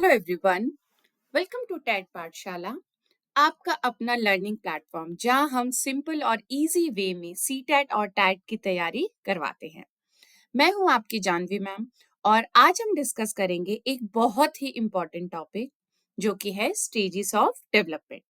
Hello everyone, welcome to TET Pathshala. आपका अपना learning platform जहां हम सिंपल और इजी वे में सीटेट और टैट की तैयारी करवाते हैं। मैं हूं आपकी जानवी मैम और आज हम डिस्कस करेंगे एक बहुत ही इम्पोर्टेंट टॉपिक जो कि है स्टेजेस ऑफ डेवलपमेंट।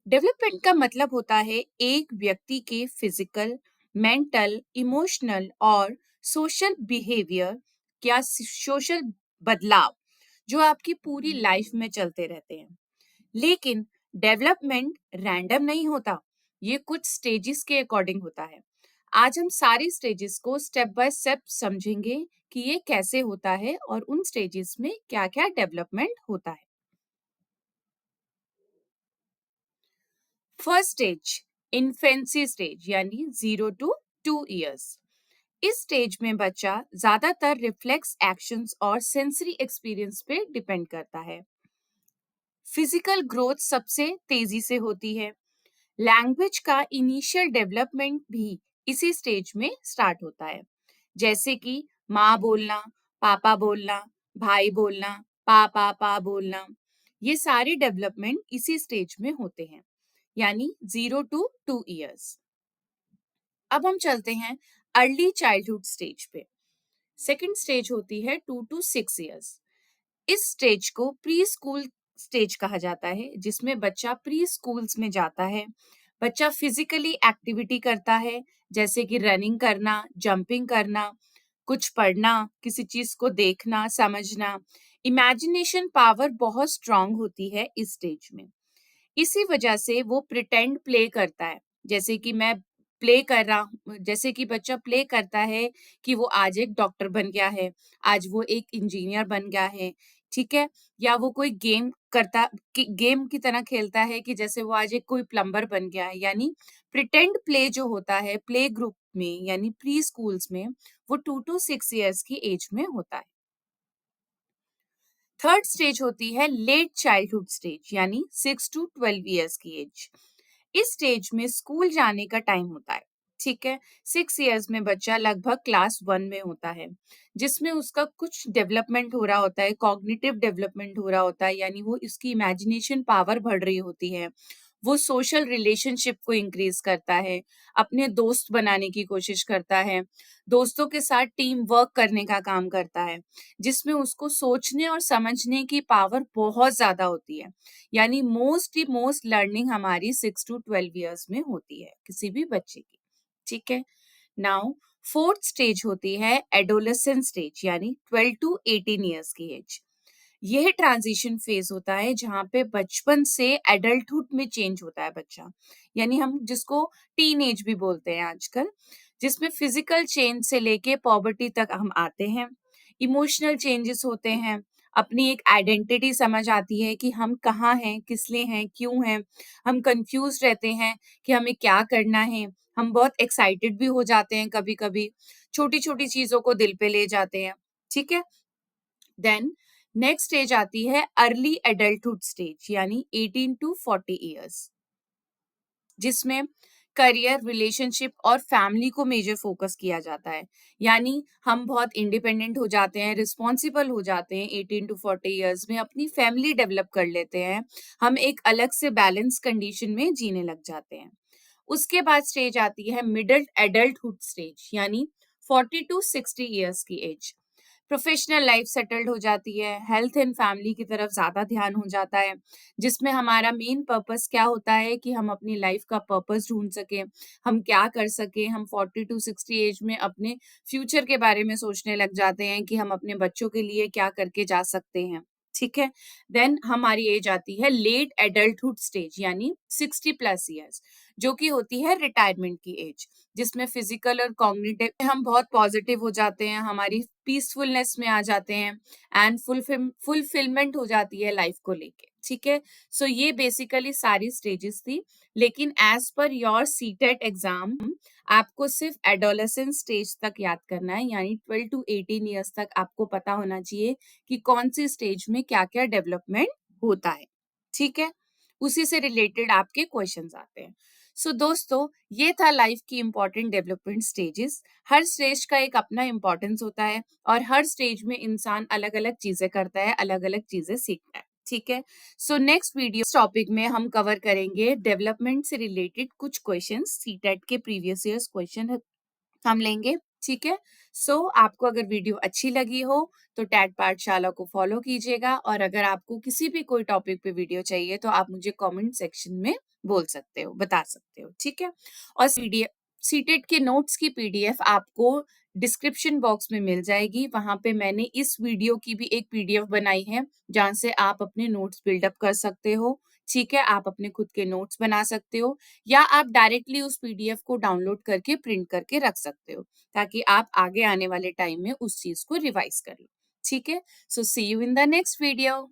डेवलपमेंट का मतलब होता है एक व्यक्ति के फिजिकल, मेंटल, इमोशनल और सोशल बिहेवियर या सोशल बदलाव जो आपकी पूरी लाइफ में चलते रहते हैं। लेकिन डेवलपमेंट रैंडम नहीं होता, ये कुछ स्टेजेस के अकॉर्डिंग होता है। आज हम सारी स्टेजेस को स्टेप बाय स्टेप समझेंगे कि ये कैसे होता है और उन स्टेजेस में क्या क्या डेवलपमेंट होता है। फर्स्ट स्टेज इन्फेंसी स्टेज यानी 0 to 2 years। इस स्टेज में बच्चा ज्यादातर रिफ्लेक्स एक्शंस और सेंसरी एक्सपीरियंस पे डिपेंड करता है। फिजिकल ग्रोथ सबसे तेजी से होती है। लैंग्वेज का इनिशियल डेवलपमेंट भी इसी स्टेज में स्टार्ट होता है, जैसे कि माँ बोलना, पापा बोलना, भाई बोलना, पा बोलना। ये सारे डेवलपमेंट इसी स्टेज में होते हैं, यानी 0 to 2 years। अब हम चलते हैं अर्ली चाइल्डहुड स्टेज पे। सेकंड स्टेज होती है 2 to 6 years। इस स्टेज को प्री स्कूल स्टेज कहा जाता है, जिसमें बच्चा प्री स्कूल्स में जाता है। बच्चा फिजिकली एक्टिविटी करता है, जैसे कि रनिंग करना, जंपिंग करना, कुछ पढ़ना, किसी चीज को देखना, समझना। इमेजिनेशन पावर बहुत स्ट्रांग होती है इस स्टेज में। इसी वजह से वो प्रिटेंड प्ले करता है, जैसे कि मैं प्ले कर रहा हूँ, जैसे कि बच्चा प्ले करता है कि वो आज एक डॉक्टर बन गया है, आज वो एक इंजीनियर बन गया है, ठीक है। या वो कोई गेम की तरह खेलता है कि जैसे वो आज एक कोई प्लम्बर बन गया है। यानी प्रिटेंड प्ले जो होता है प्ले ग्रुप में यानी प्री स्कूल्स में, वो 2 to 6 years की एज में होता है। थर्ड स्टेज होती है लेट चाइल्डहुड स्टेज यानी 6 to 12 years की एज। इस स्टेज में स्कूल जाने का टाइम होता है, ठीक है। 6 years में बच्चा लगभग क्लास 1 में होता है, जिसमें उसका कुछ डेवलपमेंट हो रहा होता है, कॉग्निटिव डेवलपमेंट हो रहा होता है, यानी वो इसकी इमेजिनेशन पावर बढ़ रही होती है। वो सोशल रिलेशनशिप को इंक्रीज करता है, अपने दोस्त बनाने की कोशिश करता है, दोस्तों के साथ टीम वर्क करने का काम करता है, जिसमें उसको सोचने और समझने की पावर बहुत ज्यादा होती है। यानी मोस्ट लर्निंग हमारी 6 to 12 years में होती है किसी भी बच्चे की, ठीक है। नाउ फोर्थ स्टेज होती है एडोलेसेंट स्टेज यानी 12 to 18 years की एज। यह ट्रांजिशन फेज होता है जहां पे बचपन से एडल्टहुड में चेंज होता है बच्चा, यानी हम जिसको टीन एज भी बोलते हैं आजकल, जिसमें फिजिकल चेंज से लेके पॉवर्टी तक हम आते हैं। इमोशनल चेंजेस होते हैं, अपनी एक आइडेंटिटी समझ आती है कि हम कहाँ हैं, किस लिए हैं, क्यों हैं। हम कंफ्यूज रहते हैं कि हमें क्या करना है। हम बहुत एक्साइटेड भी हो जाते हैं, कभी कभी छोटी छोटी चीजों को दिल पे ले जाते हैं, ठीक है। देन नेक्स्ट स्टेज आती है अर्ली एडल्टहुड स्टेज यानी 18 to 40 years, जिसमें करियर, रिलेशनशिप और फैमिली को मेजर फोकस किया जाता है। यानी हम बहुत इंडिपेंडेंट हो जाते हैं, रिस्पॉन्सिबल हो जाते हैं। 18 to 40 years में अपनी फैमिली डेवलप कर लेते हैं, हम एक अलग से बैलेंस कंडीशन में जीने लग जाते हैं। उसके बाद स्टेज आती है मिडिल एडल्टहुड स्टेज यानी 40 to 60 years की एज। प्रोफेशनल लाइफ सेटल्ड हो जाती है, हेल्थ एंड फैमिली की तरफ ज्यादा ध्यान हो जाता है, जिसमें हमारा मेन पर्पस क्या होता है कि हम अपनी लाइफ का पर्पस ढूंढ सके, हम क्या कर सके। हम 40 to 60 एज में अपने फ्यूचर के बारे में सोचने लग जाते हैं कि हम अपने बच्चों के लिए क्या करके जा सकते हैं, ठीक है। देन हमारी एज आती है लेट एडल्टहुड स्टेज यानी 60 plus years, जो कि होती है रिटायरमेंट की एज, जिसमें फिजिकल और कॉग्निटिव हम बहुत पॉजिटिव हो जाते हैं, हमारी पीसफुलनेस में आ जाते हैं एंड फुलफिलमेंट हो जाती है लाइफ को लेके, ठीक है। सो ये बेसिकली सारी स्टेजेस थी। लेकिन as per your CTET exam आपको सिर्फ एडोलेसेंस स्टेज तक याद करना है, यानी 12 to 18 years तक आपको पता होना चाहिए कि कौन सी स्टेज में क्या क्या डेवलपमेंट होता है, ठीक है। उसी से रिलेटेड आपके क्वेश्चंस आते हैं। सो दोस्तों, ये था लाइफ की इम्पोर्टेंट डेवलपमेंट स्टेजेस। हर स्टेज का एक अपना इम्पोर्टेंस होता है और हर स्टेज में इंसान अलग अलग चीजें करता है, अलग अलग चीजें सीखता है। ठीक है। सो नेक्स्ट वीडियो टॉपिक में हम कवर करेंगे डेवलपमेंट से रिलेटेड कुछ क्वेश्चंस, सीटेट के प्रीवियस ईयर्स क्वेश्चन हम लेंगे। ठीक है। आपको अगर वीडियो अच्छी लगी हो तो टैट पाठशाला को फॉलो कीजिएगा, और अगर आपको किसी भी कोई टॉपिक पे वीडियो चाहिए तो आप मुझे कमेंट सेक्शन में बोल सकते हो, बता सकते हो। ठीक है। और पीडीएफ, सीटेट के नोट्स की पीडीएफ आपको डिस्क्रिप्शन बॉक्स में मिल जाएगी। वहां पे मैंने इस वीडियो की भी एक पीडीएफ बनाई है जहां से आप अपने नोट्स बिल्डअप कर सकते हो। ठीक है। आप अपने खुद के नोट्स बना सकते हो, या आप डायरेक्टली उस पीडीएफ को डाउनलोड करके प्रिंट करके रख सकते हो, ताकि आप आगे आने वाले टाइम में उस चीज को रिवाइज कर लो। ठीक है। So see you in the next video.